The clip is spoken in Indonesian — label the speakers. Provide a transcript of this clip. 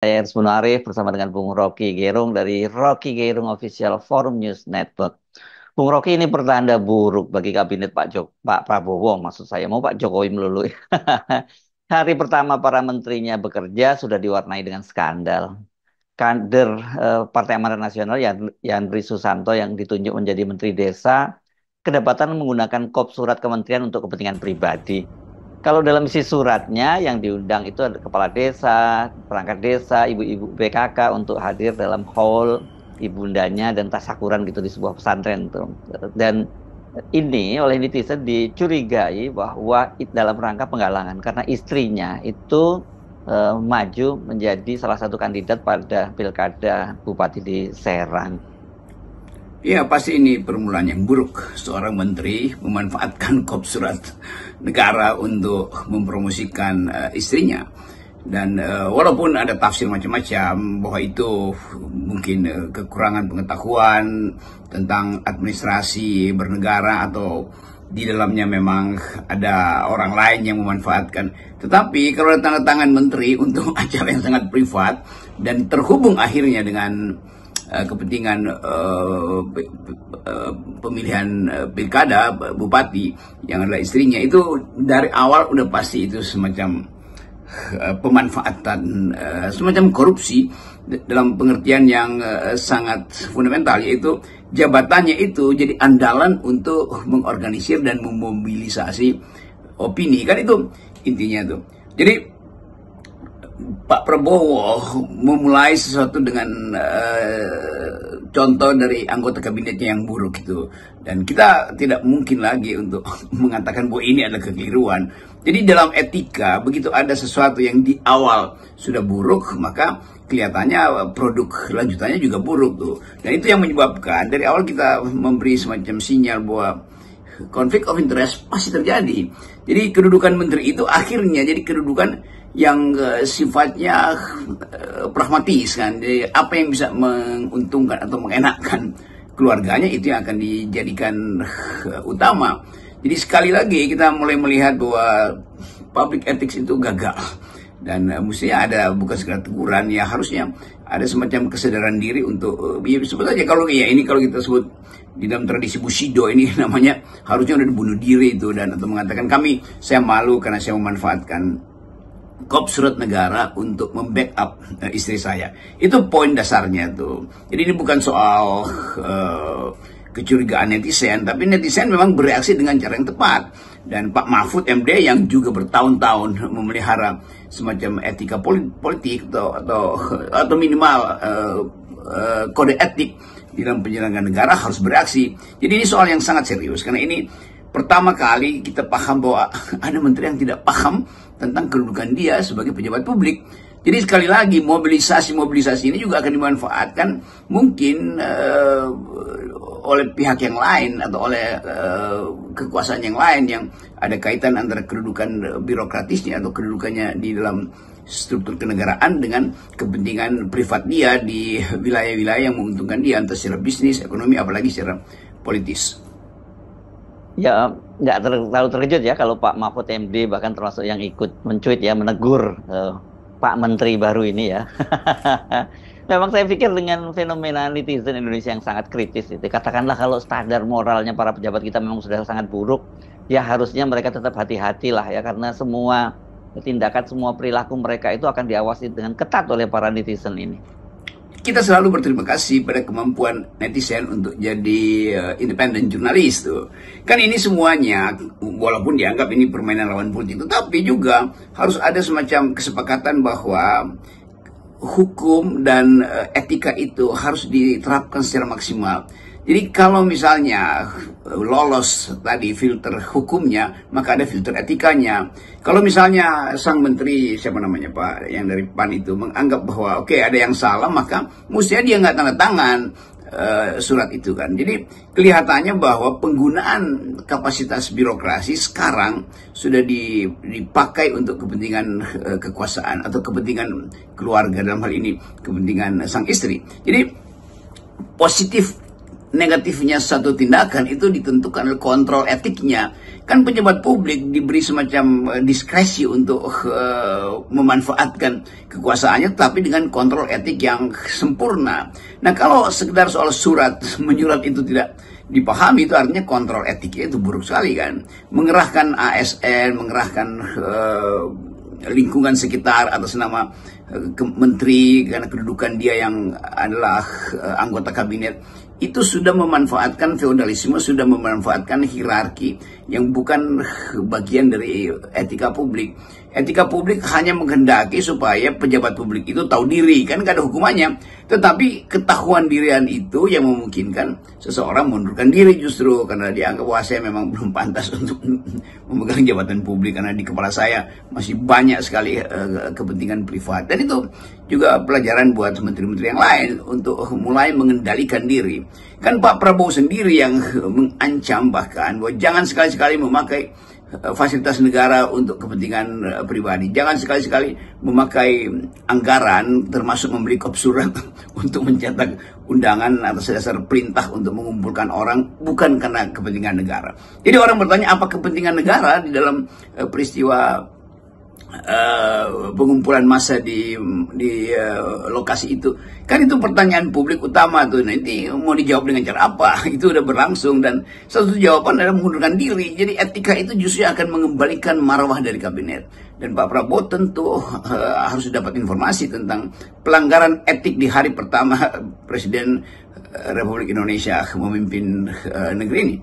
Speaker 1: Saya Ersbun Arif bersama dengan Bung Rocky Gerung dari Rocky Gerung Official Forum News Network. Bung Rocky, ini pertanda buruk bagi kabinet Pak Prabowo, maksud saya mau Pak Jokowi melulu. Hari pertama para menterinya bekerja sudah diwarnai dengan skandal. Kader Partai Amanat Nasional Yandri Susanto yang ditunjuk menjadi Menteri Desa kedapatan menggunakan kop surat kementerian untuk kepentingan pribadi. Kalau dalam isi suratnya yang diundang itu ada kepala desa, perangkat desa, ibu-ibu PKK untuk hadir dalam hall ibundanya dan tasyakuran gitu di sebuah pesantren tuh. Dan ini oleh netizen dicurigai bahwa dalam rangka penggalangan karena istrinya itu maju menjadi salah satu kandidat pada pilkada Bupati di Serang.
Speaker 2: Ya, pasti ini permulaan yang buruk. Seorang menteri memanfaatkan kop surat negara untuk mempromosikan istrinya. Dan walaupun ada tafsir macam-macam bahwa itu mungkin kekurangan pengetahuan tentang administrasi bernegara atau di dalamnya memang ada orang lain yang memanfaatkan. Tetapi kalau ada tanda tangan menteri untuk acara yang sangat privat dan terhubung akhirnya dengan kepentingan pemilihan pilkada bupati yang adalah istrinya, itu dari awal udah pasti itu semacam pemanfaatan, semacam korupsi dalam pengertian yang sangat fundamental, yaitu jabatannya itu jadi andalan untuk mengorganisir dan memobilisasi opini, kan itu intinya tuh. Jadi Pak Prabowo memulai sesuatu dengan contoh dari anggota kabinetnya yang buruk itu. Dan kita tidak mungkin lagi untuk mengatakan bahwa ini adalah kekeliruan. Jadi dalam etika, begitu ada sesuatu yang di awal sudah buruk, maka kelihatannya produk lanjutannya juga buruk tuh. Dan itu yang menyebabkan dari awal kita memberi semacam sinyal bahwa konflik of interest pasti terjadi. Jadi kedudukan menteri itu akhirnya jadi kedudukan yang sifatnya pragmatis kan. Jadi apa yang bisa menguntungkan atau mengenakkan keluarganya itu yang akan dijadikan utama. Jadi sekali lagi kita mulai melihat bahwa public ethics itu gagal. Dan mestinya ada bukan sekedar teguran, ya harusnya ada semacam kesadaran diri untuk ya sebetulnya kalau ya ini kalau kita sebut di dalam tradisi Bushido ini namanya harusnya udah bunuh diri itu, dan atau mengatakan saya malu karena saya memanfaatkan kop surat negara untuk membackup istri saya. Itu poin dasarnya tuh. Jadi ini bukan soal kecurigaan netizen, tapi netizen memang bereaksi dengan cara yang tepat. Dan Pak Mahfud MD yang juga bertahun-tahun memelihara semacam etika politik atau minimal kode etik di dalam penyelenggaraan negara harus bereaksi. Jadi ini soal yang sangat serius karena ini pertama kali kita paham bahwa ada menteri yang tidak paham tentang kedudukan dia sebagai pejabat publik. Jadi sekali lagi mobilisasi ini juga akan dimanfaatkan mungkin oleh pihak yang lain atau oleh kekuasaan yang lain yang ada kaitan antara kedudukan birokratisnya atau kedudukannya di dalam struktur kenegaraan dengan kepentingan privat dia di wilayah-wilayah yang menguntungkan dia, entah secara bisnis, ekonomi, apalagi secara politis.
Speaker 1: Ya, nggak terlalu terkejut ya kalau Pak Mahfud MD bahkan termasuk yang ikut mencuit ya, menegur Pak Menteri baru ini ya. Memang saya pikir dengan fenomena netizen Indonesia yang sangat kritis itu, katakanlah kalau standar moralnya para pejabat kita memang sudah sangat buruk, ya harusnya mereka tetap hati-hati lah ya, karena semua tindakan, semua perilaku mereka itu akan diawasi dengan ketat oleh para netizen ini.
Speaker 2: Kita selalu berterima kasih pada kemampuan netizen untuk jadi independen jurnalis tuh. Kan ini semuanya, walaupun dianggap ini permainan lawan politik, tetapi juga harus ada semacam kesepakatan bahwa hukum dan etika itu harus diterapkan secara maksimal. Jadi kalau misalnya lolos tadi filter hukumnya, maka ada filter etikanya. Kalau misalnya sang menteri, siapa namanya Pak, yang dari PAN itu menganggap bahwa oke, ada yang salah, maka mestinya dia nggak tanda tangan surat itu kan. Jadi kelihatannya bahwa penggunaan kapasitas birokrasi sekarang sudah dipakai untuk kepentingan kekuasaan atau kepentingan keluarga, dalam hal ini kepentingan sang istri. Jadi positif negatifnya satu tindakan itu ditentukan oleh kontrol etiknya. Kan pejabat publik diberi semacam diskresi untuk memanfaatkan kekuasaannya, tapi dengan kontrol etik yang sempurna. Nah, kalau sekedar soal surat menyurat itu tidak dipahami, itu artinya kontrol etiknya itu buruk sekali kan. Mengerahkan ASN, mengerahkan lingkungan sekitar atas nama menteri karena kedudukan dia yang adalah anggota kabinet, itu sudah memanfaatkan feodalisme, sudah memanfaatkan hierarki yang bukan bagian dari etika publik. Etika publik hanya menghendaki supaya pejabat publik itu tahu diri, kan gak ada hukumannya. Tetapi ketahuan dirian itu yang memungkinkan seseorang mengundurkan diri justru karena dianggap, wah, saya memang belum pantas untuk memegang jabatan publik karena di kepala saya masih banyak sekali kepentingan privat. Dan itu juga pelajaran buat menteri-menteri yang lain untuk mulai mengendalikan diri. Kan Pak Prabowo sendiri yang mengancam bahkan bahwa jangan sekali-sekali memakai fasilitas negara untuk kepentingan pribadi. Jangan sekali-sekali memakai anggaran termasuk membeli kop surat untuk mencetak undangan atas dasar perintah untuk mengumpulkan orang bukan karena kepentingan negara. Jadi orang bertanya apa kepentingan negara di dalam peristiwa pengumpulan massa di lokasi itu. Kan itu pertanyaan publik utama tuh. Nanti mau dijawab dengan cara apa? Itu udah berlangsung dan satu jawaban adalah mengundurkan diri. Jadi etika itu justru akan mengembalikan marwah dari kabinet. Dan Pak Prabowo tentu harus dapat informasi tentang pelanggaran etik di hari pertama Presiden Republik Indonesia memimpin negeri ini.